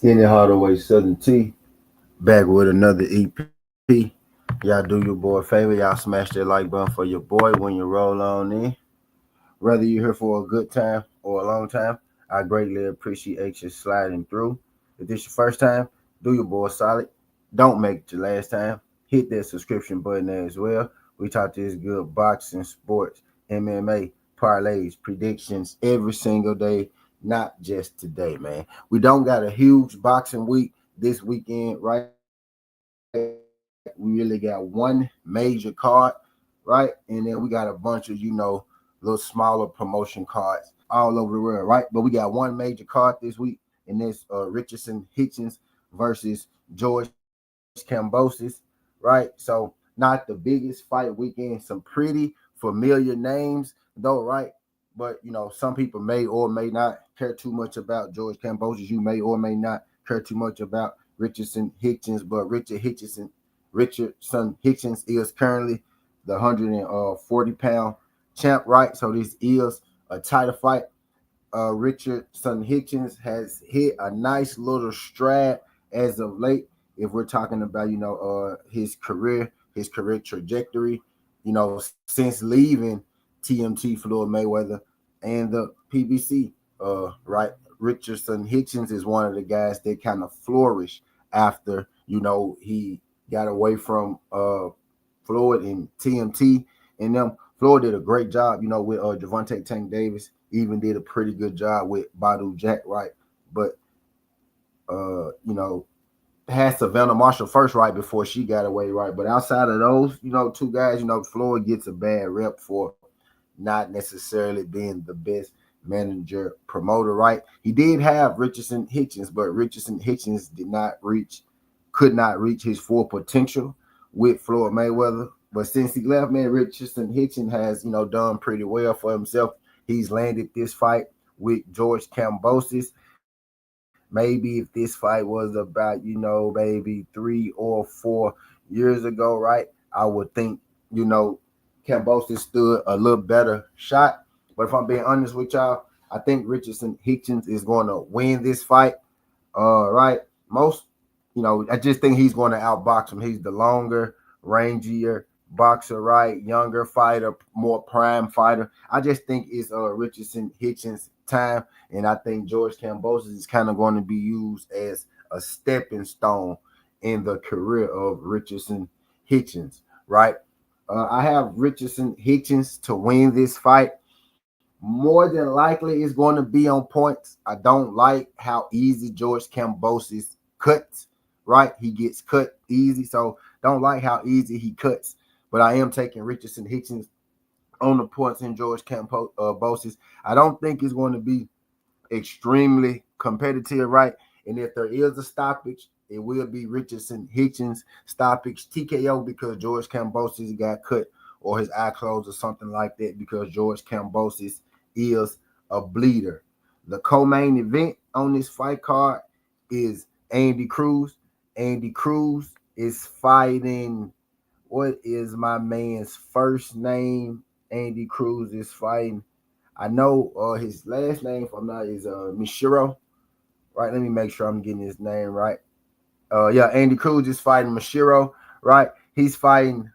Skinny Hardaway Southern T back with another EP. Y'all do your boy a favor. Y'all smash that like button for your boy when you roll on in. Whether you're here for a good time or a long time, I greatly appreciate you sliding through. If this your first time, do your boy solid. Don't make it your last time. Hit that subscription button there as well. We talk this good boxing, sports, MMA, parlays, predictions every single day, not just today, man. We don't got a huge boxing week this weekend, right? We really got one major card, right? And then we got a bunch of, little smaller promotion cards all over the world, right? But we got one major card this week, and that's Richardson Hitchens versus George Kambosos, right? So not the biggest fight weekend, some pretty familiar names though, right? But some people may or may not care too much about George Kambosos. You may or may not care too much about Richardson Hitchens, but Richardson Hitchens is currently the 140-pound champ, right? So this is a title fight. Richardson Hitchens has hit a nice little stride as of late. If we're talking about his career trajectory, since leaving TMT Floyd Mayweather and the PBC, right? Richardson Hitchens is one of the guys that kind of flourished after he got away from Floyd and TMT and them. Floyd did a great job, with Javante Tank Davis. Even did a pretty good job with Badu Jack, right? But had Savannah Marshall first, right, before she got away, right? But outside of those, two guys, Floyd gets a bad rep for not necessarily being the best manager promoter, right? He did have Richardson Hitchens, but Richardson Hitchens could not reach his full potential with Floyd Mayweather. But since he left, man, Richardson Hitchens has, done pretty well for himself. He's landed this fight with George Kambosos. Maybe if this fight was about, maybe 3 or 4 years ago, right, I would think, Kambosos stood a little better shot. But if I'm being honest with y'all, I think Richardson Hitchens is going to win this fight. Right. I just think he's going to outbox him. He's the longer, rangier boxer, right? Younger fighter, more prime fighter. I just think it's Richardson Hitchens' time, and I think George Kambosos is kind of going to be used as a stepping stone in the career of Richardson Hitchens, right? I have Richardson Hitchens to win this fight. More than likely, it's going to be on points. I don't like how easy George Kambosos cuts, right? He gets cut easy, so don't like how easy he cuts. But I am taking Richardson Hitchens on the points in George Kambosos. I don't think it's going to be extremely competitive, right? And if there is a stoppage, it will be Richardson Hitchens stoppage TKO because George Kambosos got cut or his eye closed or something like that because George Kambosos is a bleeder. The co-main event on this fight card is Andy Cruz. Andy Cruz is fighting. What is my man's first name? Andy Cruz is fighting. I know his last name, if I'm not, is Mishiro. Right, let me make sure I'm getting his name right. Yeah, Andy Cruz is fighting Mishiro. Right, he's fighting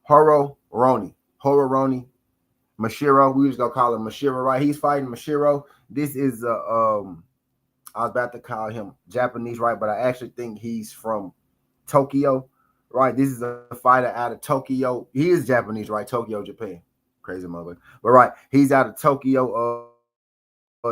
Horo Roni. Mashiro. We just gonna call him Mashiro, right? He's fighting Mashiro. This is I was about to call him Japanese, right? But I actually think he's from Tokyo, right? This is a fighter out of Tokyo. He is Japanese, right? Tokyo, Japan. Crazy mother. But right, he's out of Tokyo,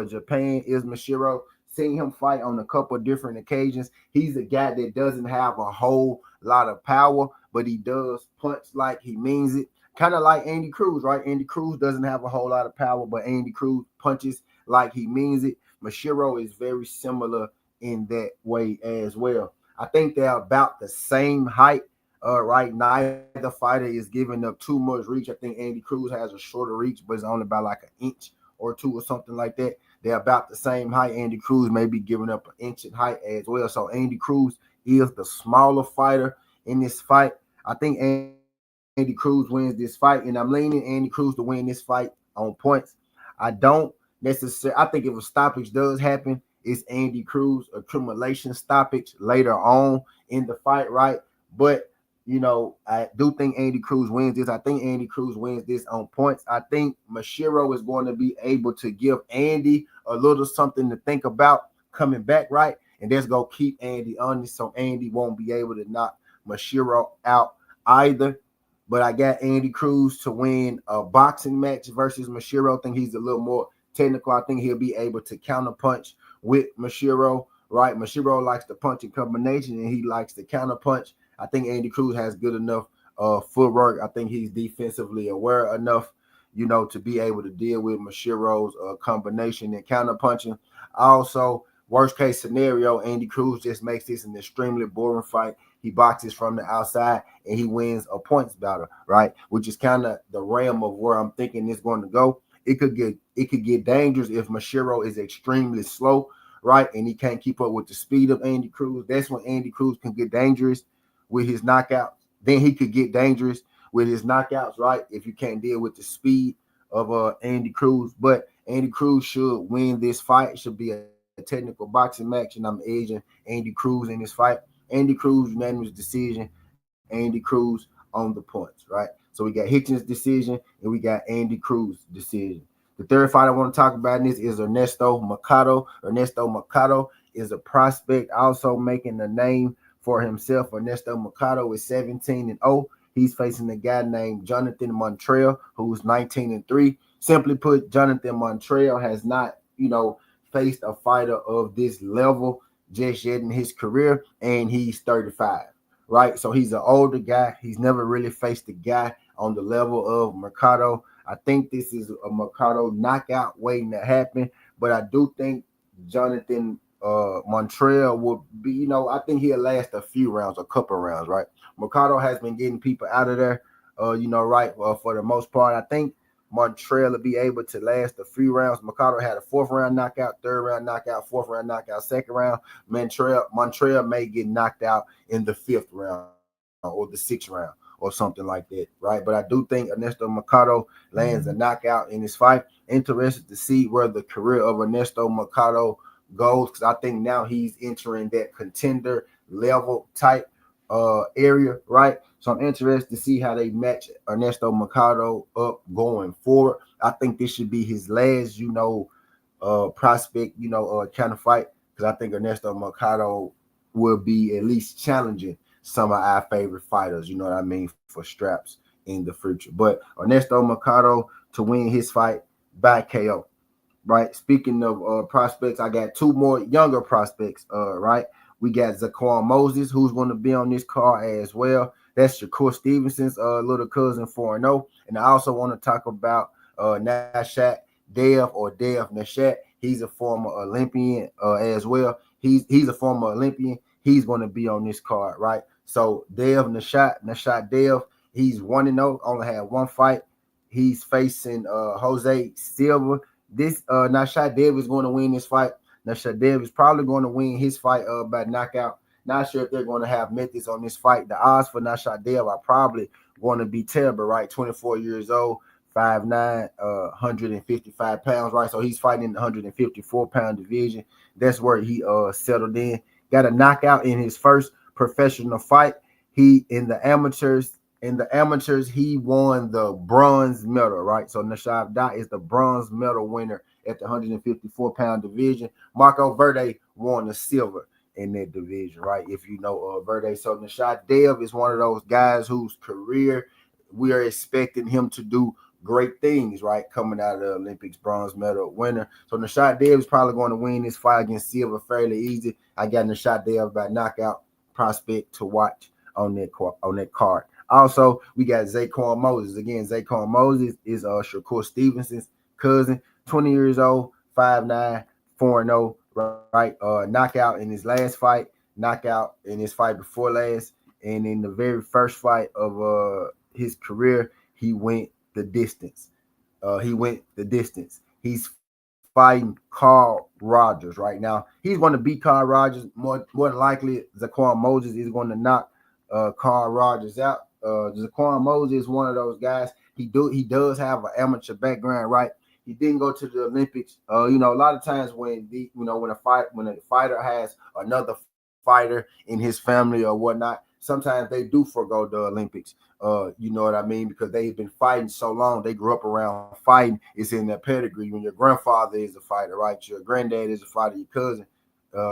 Japan is Mashiro. Seeing him fight on a couple different occasions. He's a guy that doesn't have a whole lot of power, but he does punch like he means it. Kind of like Andy Cruz, right? Andy Cruz doesn't have a whole lot of power, but Andy Cruz punches like he means it. Mashiro is very similar in that way as well. I think they're about the same height. Right, neither fighter is giving up too much reach. I think Andy Cruz has a shorter reach, but it's only about like an inch or two or something like that. They're about the same height. Andy Cruz may be giving up an inch in height as well. So Andy Cruz is the smaller fighter in this fight. I think Andy Cruz wins this fight, and I'm leaning Andy Cruz to win this fight on points. I don't necessarily. I think if a stoppage does happen, it's Andy Cruz accumulation stoppage later on in the fight, right? But I do think Andy Cruz wins this. I think Andy Cruz wins this on points. I think Mashiro is going to be able to give Andy a little something to think about coming back, right? And that's going to keep Andy honest, so Andy won't be able to knock Mashiro out either. But I got Andy Cruz to win a boxing match versus Mashiro. I think he's a little more technical. I think he'll be able to counterpunch with Mashiro, right? Mashiro likes to punch in combination, and he likes to counterpunch. I think Andy Cruz has good enough footwork. I think he's defensively aware enough, to be able to deal with Mashiro's combination and counterpunching. Also, worst case scenario, Andy Cruz just makes this an extremely boring fight. He boxes from the outside and he wins a points battle, right? Which is kind of the realm of where I'm thinking it's going to go. It could get dangerous if Mashiro is extremely slow, right? And he can't keep up with the speed of Andy Cruz. That's when Andy Cruz can get dangerous with his knockouts. Then he could get dangerous with his knockouts, right? If you can't deal with the speed of Andy Cruz. But Andy Cruz should win this fight. It should be a technical boxing match, and I'm edging Andy Cruz in this fight. Andy Cruz, unanimous decision. Andy Cruz on the points, right? So we got Hitchens decision, and we got Andy Cruz decision. The third fight I want to talk about in this is Ernesto Mercado. Ernesto Mercado is a prospect also making a name for himself. Ernesto Mercado is 17-0. He's facing a guy named Jonathan Montreal, who's 19-3. Simply put, Jonathan Montreal has not, faced a fighter of this level just yet in his career, and he's 35, right? So he's an older guy. He's never really faced a guy on the level of Mercado. I think this is a Mercado knockout waiting to happen, but I do think Jonathan Montreal will be, I think he'll last a few rounds, a couple rounds, right? Mercado has been getting people out of there, right, for the most part. I think Montreal will be able to last a few rounds. Mercado had a fourth round knockout, third round knockout, fourth round knockout, second round. Montreal may get knocked out in the fifth round or the sixth round or something like that, right? But I do think Ernesto Mercado lands a knockout in this fight. Interested to see where the career of Ernesto Mercado goes, because I think now he's entering that contender level type area, right? So I'm interested to see how they match Ernesto Mercado up going forward. I think this should be his last, prospect, kind of fight, because I think Ernesto Mercado will be at least challenging some of our favorite fighters, for straps in the future. But Ernesto Mercado to win his fight by KO, right? Speaking of prospects, I got two more younger prospects, right? We got Zaquan Moses, who's going to be on this card as well. That's Shakur Stevenson's little cousin, 4-0. And I also want to talk about Nashat Dev Nashat. He's a former Olympian as well. He's a former Olympian. He's going to be on this card, right? So Nashat Dev, he's 1-0, only had one fight. He's facing Jose Silva. This Nashat Dev is going to win this fight. Nashat Dev is probably going to win his fight by knockout. Not sure if they're going to have methods on this fight. The odds for Nashat Dev are probably going to be terrible, right? 24 years old, 5'9", 155 pounds, right? So he's fighting in the 154-pound division. That's where he settled in. Got a knockout in his first professional fight. He in the amateurs, he won the bronze medal, right? So Nashat Dev is the bronze medal winner at the 154-pound division. Marco Verde won the silver in that division, right? If you know Verde. So Nashat Dev is one of those guys whose career we are expecting him to do great things, right? Coming out of the Olympics, bronze medal winner. So Nashat Dev is probably going to win this fight against Silva fairly easy. I got Nashat Dev by knockout prospect to watch on that card. Also, we got Zaquan Moses. Again, Zaquan Moses is Shakur Stevenson's cousin, 20 years old, 5'9", 4-0, right? Knockout in his last fight, knockout in his fight before last, and in the very first fight of his career, he went the distance. He's fighting Carl Rogers right now. He's going to beat Carl Rogers. More than likely, Zaquan Moses is going to knock Carl Rogers out. Zaquan Moses is one of those guys. He does have an amateur background, right? He didn't go to the Olympics. You know, a lot of times when when a fighter has another fighter in his family or whatnot, sometimes they do forego the Olympics. You know what I mean? Because they've been fighting so long, they grew up around fighting. It's in their pedigree. When your grandfather is a fighter, right? Your granddad is a fighter. Your cousin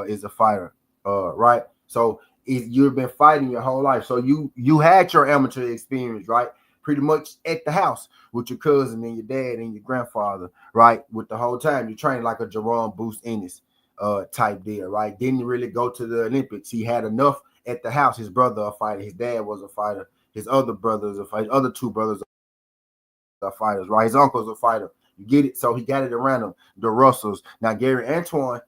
is a fighter, right? So you've been fighting your whole life. So you had your amateur experience, right? Pretty much at the house with your cousin and your dad and your grandfather, right? With the whole time you trained like a Jerome Boost Ennis type deal, right? Didn't really go to the Olympics. He had enough at the house. His brother a fighter, his dad was a fighter, his other brothers a fighter, other two brothers are fighters, right? His uncle's a fighter. You get it? So he got it around him. The Russells. Now Gary Antoine.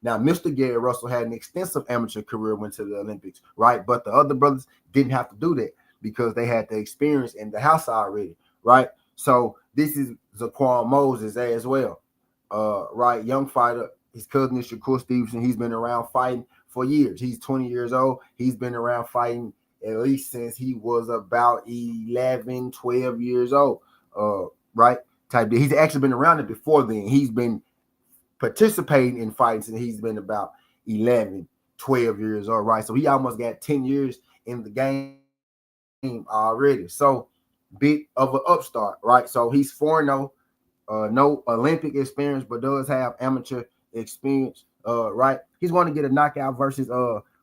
Now, Mr. Gary Russell had an extensive amateur career, went to the Olympics, right? But the other brothers didn't have to do that because they had the experience in the house already, right? So this is Zaquan Moses as well, right? Young fighter. His cousin is Shakur Stevenson. He's been around fighting for years. He's 20 years old. He's been around fighting at least since he was about 11, 12 years old, right? Type deal. He's actually been around it before then. He's been participating in fights and he's been about 11, 12 years old, right? So he almost got 10 years in the game already. So bit of an upstart, right? So he's 4-0, no Olympic experience, but does have amateur experience, right? He's going to get a knockout versus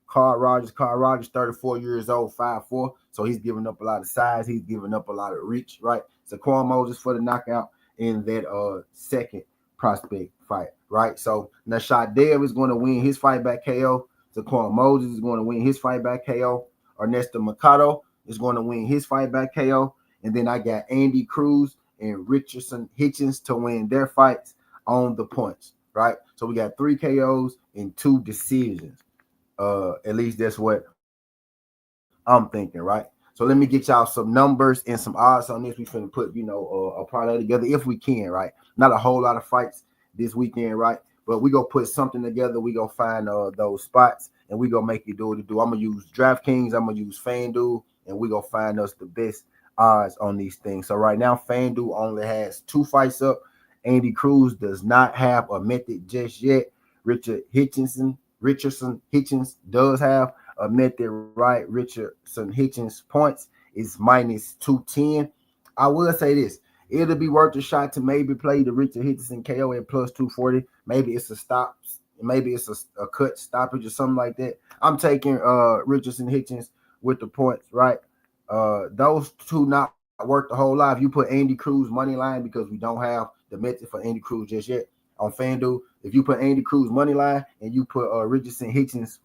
Carl Rogers. Carl Rogers, 34 years old, 5'4", so he's giving up a lot of size. He's giving up a lot of reach, right? Zaquan Moses for the knockout in that second prospect fight, right? So Nashad Dev is going to win his fight back KO. Zaquan Moses is going to win his fight back KO. Ernesto Mercado is going to win his fight back KO. And then I got Andy Cruz and Richardson Hitchens to win their fights on the points, right? So we got 3 KOs and 2 decisions. At least that's what I'm thinking, right? So let me get y'all some numbers and some odds on this. We finna put, a parlay together if we can, right? Not a whole lot of fights this weekend, right? But we go put something together. We go find those spots and we go make it do what it do. I'm gonna use DraftKings. I'm gonna use FanDuel, and we go find us the best odds on these things. So right now, FanDuel only has 2 fights up. Andy Cruz does not have a method just yet. Richardson Hitchens does have a method, right? Richardson Hitchens points is minus 210. I will say this. It'll be worth a shot to maybe play the Richard Hitchens KO at plus 240. Maybe it's a stop. Maybe it's a cut stoppage or something like that. I'm taking Richardson Hitchens with the points, right? Those two not worth the whole lot. If you put Andy Cruz money line, because we don't have the method for Andy Cruz just yet on FanDuel. If you put Andy Cruz money line and you put Richardson Hitchens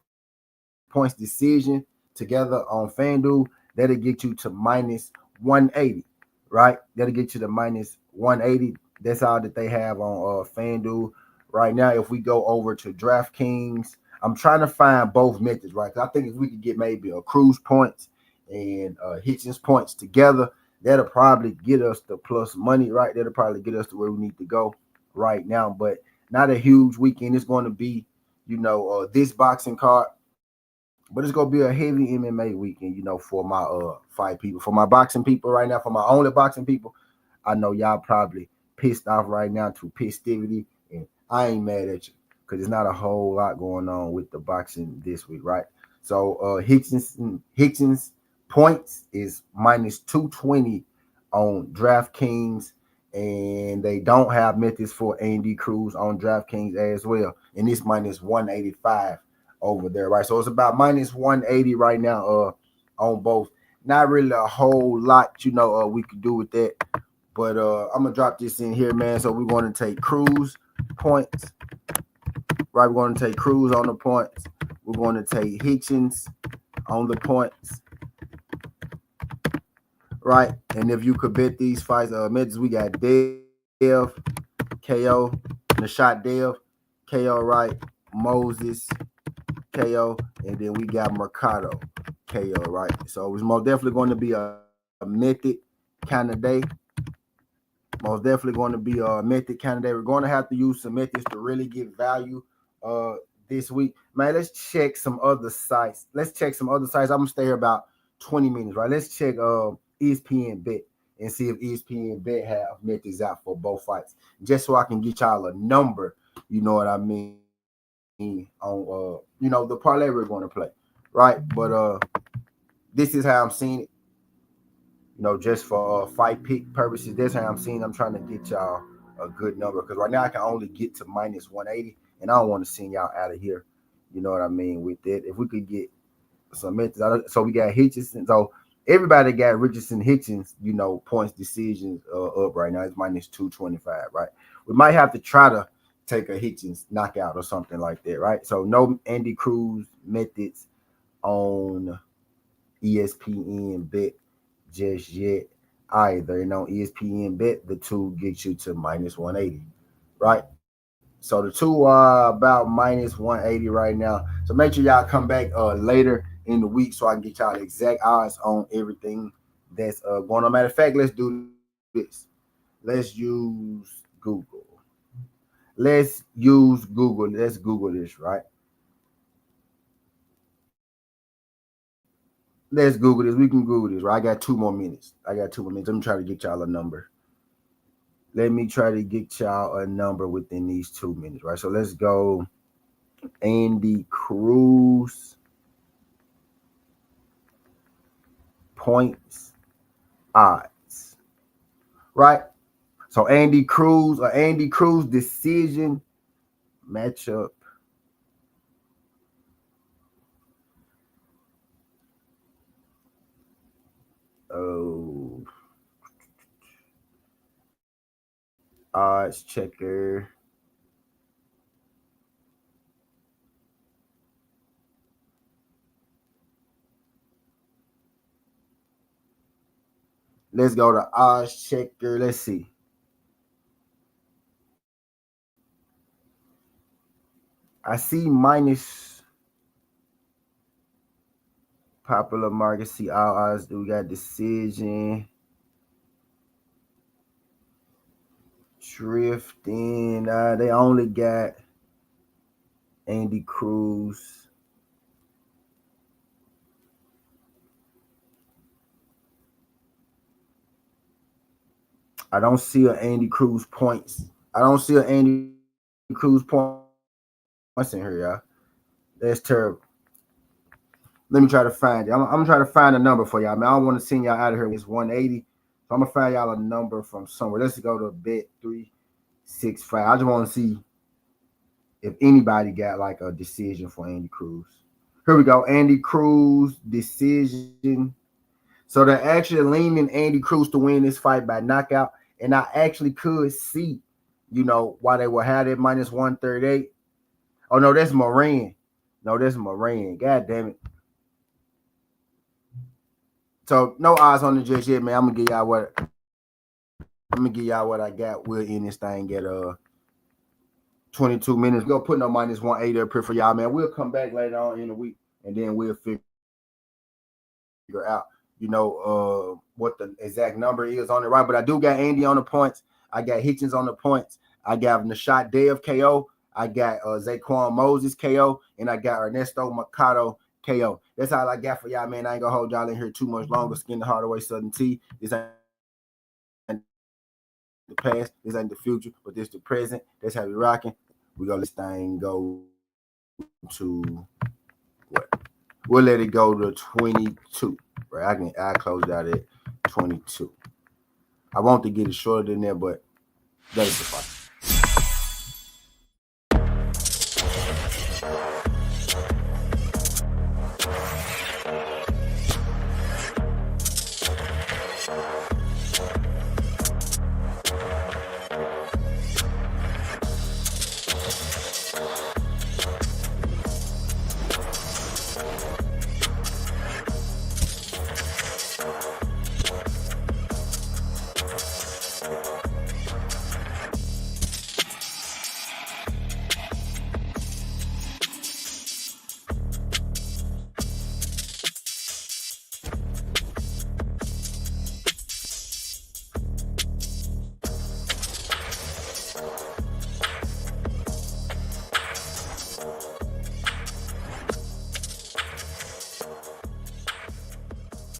points decision together on FanDuel, that'll get you to minus 180, right? That'll get you to minus 180. That's all that they have on FanDuel right now. If we go over to DraftKings, I'm trying to find both methods, right? Because I think if we could get maybe a Cruz points and Hitchens points together, that'll probably get us the plus money, right? That'll probably get us to where we need to go right now. But not a huge weekend. It's going to be, this boxing card, but it's going to be a heavy MMA weekend, for my fight people. For my boxing people right now, for my only boxing people, I know y'all probably pissed off right now to festivity, and I ain't mad at you because there's not a whole lot going on with the boxing this week, right? So Hitchens points is minus 220 on DraftKings, and they don't have methods for Andy Cruz on DraftKings as well, and it's minus 185 over there, right? So it's about minus 180 right now on both. Not really a whole lot, we could do with that, but I'm gonna drop this in here, man. So we're going to take Cruz points, right? We're going to take Cruz on the points. We're going to take Hitchens on the points, right? And if you could bet these fights, methods, we got Dev, KO, Nashad Dev, KO, right? Moses, KO, and then we got Mercado, KO, right? So it's most definitely going to be a method kind of day. Most definitely going to be a method kind of day. We're going to have to use some methods to really get value this week. Man, let's check some other sites. I'm going to stay here about 20 minutes, right? Let's check ESPN Bet and see if ESPN Bet have methods out for both fights, just so I can get y'all a number. You know what I mean? On the parlay we're going to play, right? But this is how I'm seeing it. Just for fight pick purposes, that's how I'm seeing. I'm trying to get y'all a good number because right now I can only get to minus 180, and I don't want to send y'all out of here. You know what I mean with that. If we could get some methods, so we got Hitchens. So everybody got Richardson Hitchens, points decisions up right now. It's minus 225, right? We might have to try to take a Hitchens knockout or something like that, right? So no Andy Cruz methods on ESPN Bet just yet either. And on ESPN Bet, the two get you to minus 180, right? So the two are about minus 180 right now. So make sure y'all come back later in the week so I can get y'all the exact odds on everything that's going on. Matter of fact, let's do this. Let's use Google. Let's Google this, right? Let's Google this. We can Google this, right? I got 2 more minutes. Let me try to get y'all a number. Let me try to get y'all a number within these 2 minutes, right? So let's go Andy Cruz points odds, right? So Andy Cruz decision matchup. Oh, odds checker. Let's go to odds checker. Let's see. I see minus popular market. See all odds. We got decision. Drifting. They only got Andy Cruz. I don't see an Andy Cruz points. Points in here, y'all. That's terrible. Let me try to find it. I'm gonna try to find a number for y'all. I don't want to send y'all out of here. It's 180. So I'm gonna find y'all a number from somewhere. Let's go to bet 365. I just want to see if anybody got like a decision for Andy Cruz. Here we go. Andy Cruz decision. So they're actually leaning Andy Cruz to win this fight by knockout. And I actually could see, why they will have that minus 138. Oh, no, that's Moran. God damn it. So no odds on the just yet, man. I'm gonna give y'all what I got. We'll end this thing at 22 minutes. Go put no minus 180 up here for y'all, man. We'll come back later on in the week and then we'll figure out, what the exact number is on it, right? But I do got Andy on the points. I got Hitchens on the points. I got Nashad Dev KO. I got Zaquan Moses KO, and I got Ernesto Mercado KO. That's all I got for y'all, man. I ain't gonna hold y'all in here too much longer. Skin the Hardaway Southern Tea. This ain't the past, this ain't the future, but this the present. That's how we rocking. We gonna let this thing go to what? We'll let it go to 22. Right? I close out at 22. I want to get it shorter than that, but that's the fight.